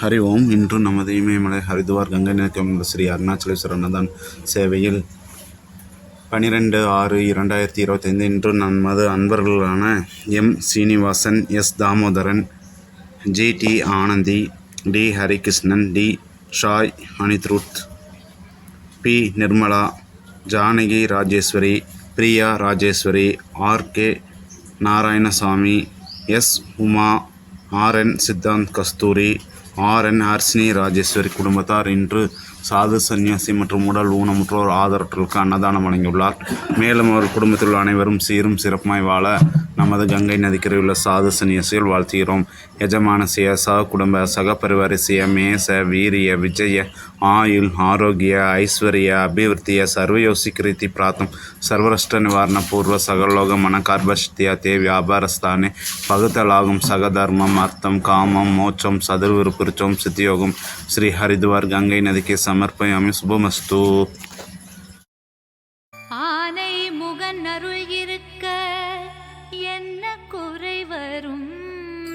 ஹரி ஓம். இன்று நமது இமயமலை ஹரித்வார் கங்கை நதிக்கம் ஸ்ரீ அருணாச்சலேஸ்வரர் அன்னதான சேவையில் 12/6/2025 இன்று நமது அன்பர்களான M Srinivasan, S Damodaran, GD. Anandhi, T. Harikrishnan, T. Sai Anirudh, P. Nirmala, Janaki Rajeswari, Priya Rajeswari, RK. Narayanasamy, S. Uma, RN. Siddhant Kasturi, RN. Harshini Rajeswari குடும்பத்தார் இன்று சாது சன்னியாசி மற்றும் உடல் ஊனமுற்றோர் ஆதரவற்றோருக்கு அன்னதானம் வழங்கியுள்ளார். மேலும் அவர் குடும்பத்தில் உள்ள அனைவரும் சீரும் சிறப்புமாய் வாழ நமது கங்கை நதிக்கரையில் உள்ள சாது சன்னியாசிகள் வாழ்த்துகிறோம். யஜமானசிய சக குடும்ப சக பரிவாரசிய மேச வீரிய விஜய ஆயுள் ஆரோக்கிய ஐஸ்வர்ய அபிவிருத்திய சர்வயோசி கிருತಿ ಪ್ರಾತಂ ಸರ್ವರಷ್ಟ ನಿವಾರಣ ಪೂರ್ವ ಸಗಲೋಗ ಮನಕಾರ್ಭಷ್ಟಿಯ ತೇ ವ್ಯಾಪಾರಸ್ಥಾನೆ பகுத்தலாகும் சகதர்மம் அர்த்தம் காமம் மோட்சம் சதுர்விருப்புரிச்சம் சித்தியோகம் ஸ்ரீ ஹரித்வார் கங்கை நதிக்கு சமர்ப்பயாமி. சுபமஸ்து. ஆனை முகன் அருள் இருக்க என்ன குறை வரும்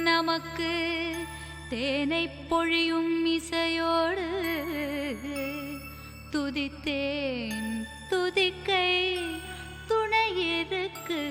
நமக்கு? தேனை பொழியும் இசையோடு துதித்தேன் துதிக்கை துணை இருக்கு.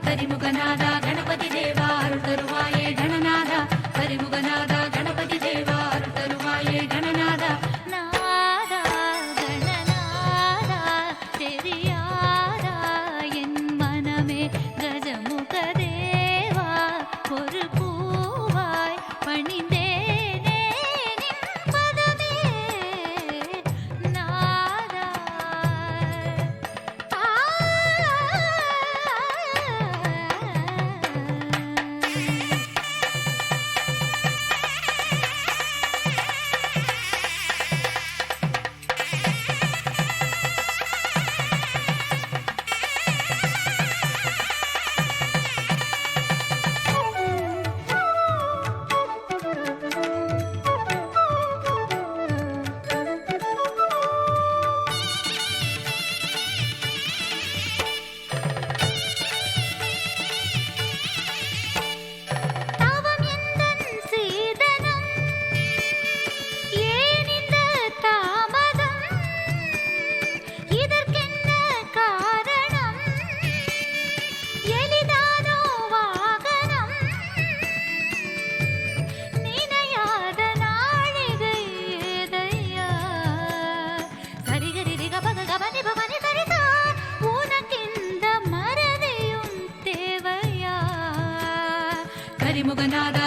கரிமுகநாதா கணபதி தேவா அருள் தருவாயே கணநாதா. கரிமுகநாதா கணபதி தேவா அருள் தருவாயே கணநாதா. நாதா கணநாதா தெரியாதா என் மனமே கஜமுக தேவா ஒரு பூவாய் பணிந்தேனே நின் பதமே நாதா. கரிமுகநாதா